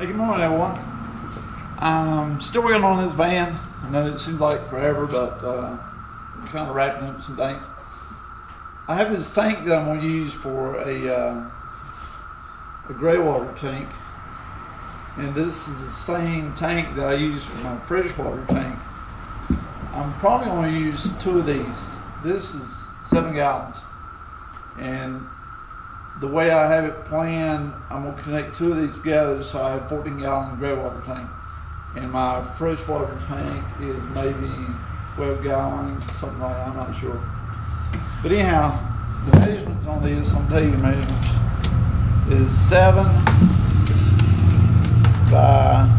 Hey, good morning, everyone. I'm still working on this van. I know it seems like forever, but I'm kind of wrapping up some things. I have this tank that I'm going to use for a Greywater tank, and this is the same tank that I use for my freshwater tank. I'm probably going to use two of these. This is 7 gallons, and the way I have it planned, I'm going to connect two of these together so I have 14-gallon Greywater tank. And my freshwater tank is maybe 12 gallons, something like that, I'm not sure. But anyhow, the measurements on this, I'll tell you the measurements, is 7 by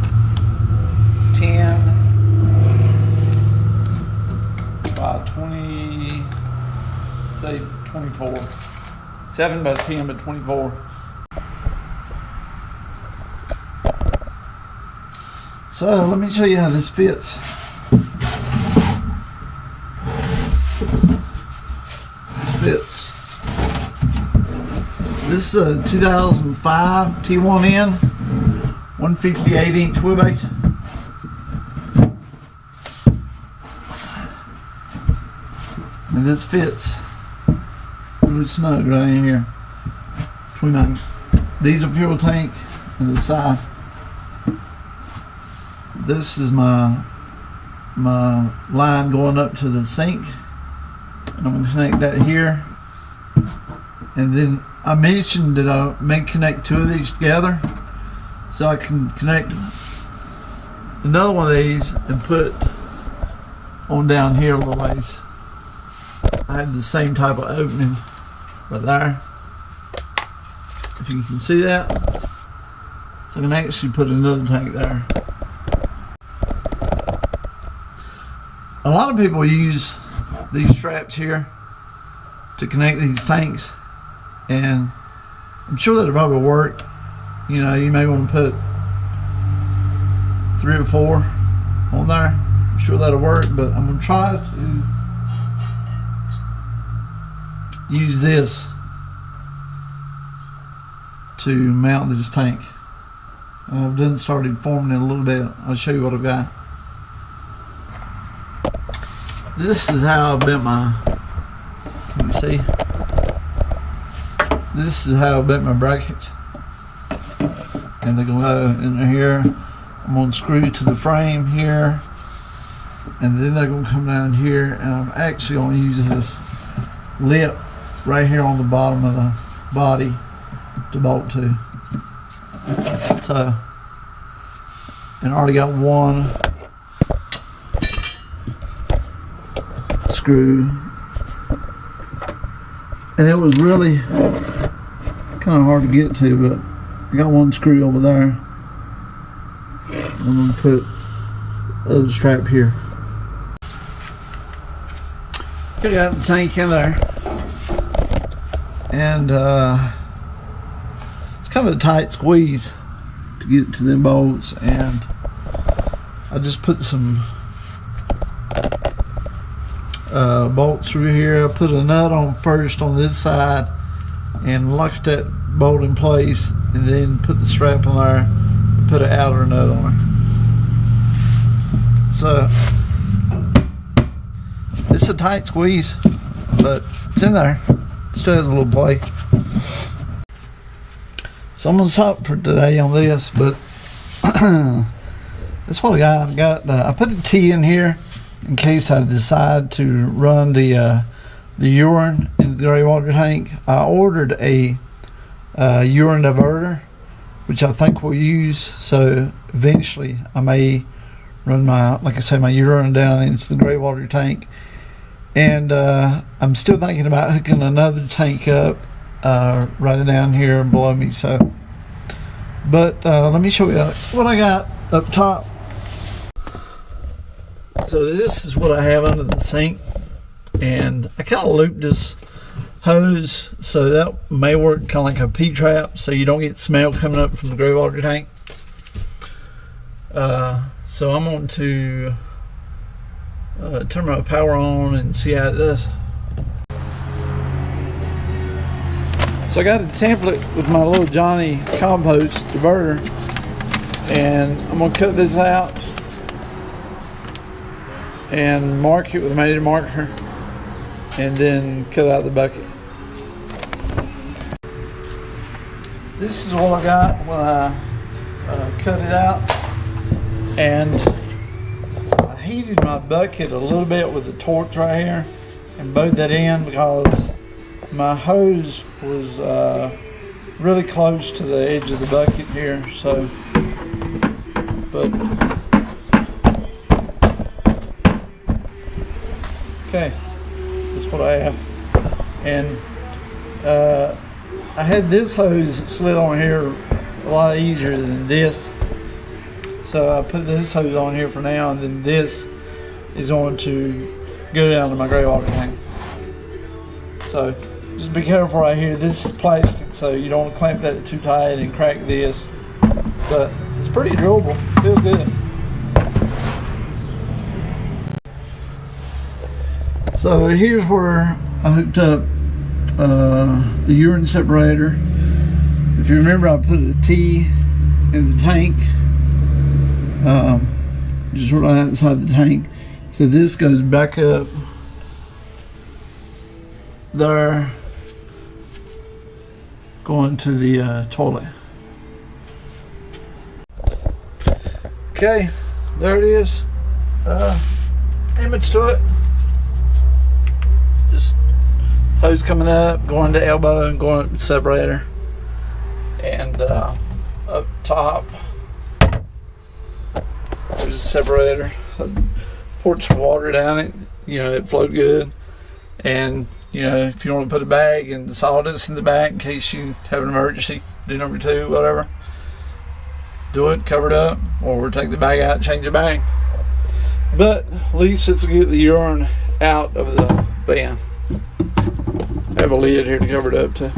10 by 20, say 24. 7 by 10 by 24. So let me show you how this fits. This fits. This is a 2005 T1N 158-inch wheelbase. And this fits really snug right in here between my diesel fuel tank and the side. This is my line going up to the sink, and I'm going to connect that here. And then I mentioned that I may connect two of these together, so I can connect another one of these and put on down here a little ways. I have the same type of opening right there, if you can see that. So I can actually put another tank there. A lot of people use these straps here to connect these tanks, and I'm sure that'll probably work. You know, you may want to put 3 or 4 on there. I'm sure that'll work, but I'm going to try to use this to mount this tank. And I've done started forming it a little bit. I'll show you what I've got. This is how I bent my, can you see? This is how I bent my brackets. And they go in here. I'm going to screw to the frame here. And then they're going to come down here. And I'm actually going to use this lip right here on the bottom of the body to bolt to. So, and I already got one screw, and it was really kind of hard to get to, but I got one screw over there. I'm going to put the other strap here. Okay, got the tank in there, and it's kind of a tight squeeze to get it to them bolts, and I just put some bolts through here. I put a nut on first on this side and locked that bolt in place, and then put the strap on there and put an outer nut on there. So it's a tight squeeze, but it's in there. Still has a little play. So I'm gonna stop for today on this, but that's what I got. I put the T in here in case I decide to run the urine into the Greywater tank. I ordered a urine diverter, which I think we'll use. So eventually I may run my, like I say, my urine down into the Greywater tank. And I'm still thinking about hooking another tank up right down here below me. So, but let me show you what I got up top. So this is what I have under the sink, and I kind of looped this hose so that may work kind of like a P-trap, so you don't get smell coming up from the Greywater tank. So I'm going to turn my power on and see how it does. So I got a template with my little Johnny compost diverter, And I'm gonna cut this out and mark it with a major marker, and then cut out the bucket. This is what I got when I cut it out, and I heated my bucket a little bit with the torch right here and bowed that in because my hose was really close to the edge of the bucket here. So, but okay, that's what I have. And I had this hose slid on here a lot easier than this, so I put this hose on here for now, and then this is going to go down to my Greywater tank. So just be careful right here. This is plastic, so you don't want to clamp that too tight and crack this, but it's pretty durable, feels good. So here's where I hooked up the urine separator. If you remember, I put a T in the tank, just right outside the tank. So this goes back up there, going to the toilet. Okay, there it is. Image to it. Just hose coming up, going to elbow, and going up the separator. And up top, there's a separator. I poured some water down it. You know, it flowed good. And you know, if you want to put a bag and sawdust in the back in case you have an emergency, do number 2, whatever, do it, cover it up, or take the bag out and change the bag. But at least it's to get the urine out of the bin. I have a lid here to cover it up too.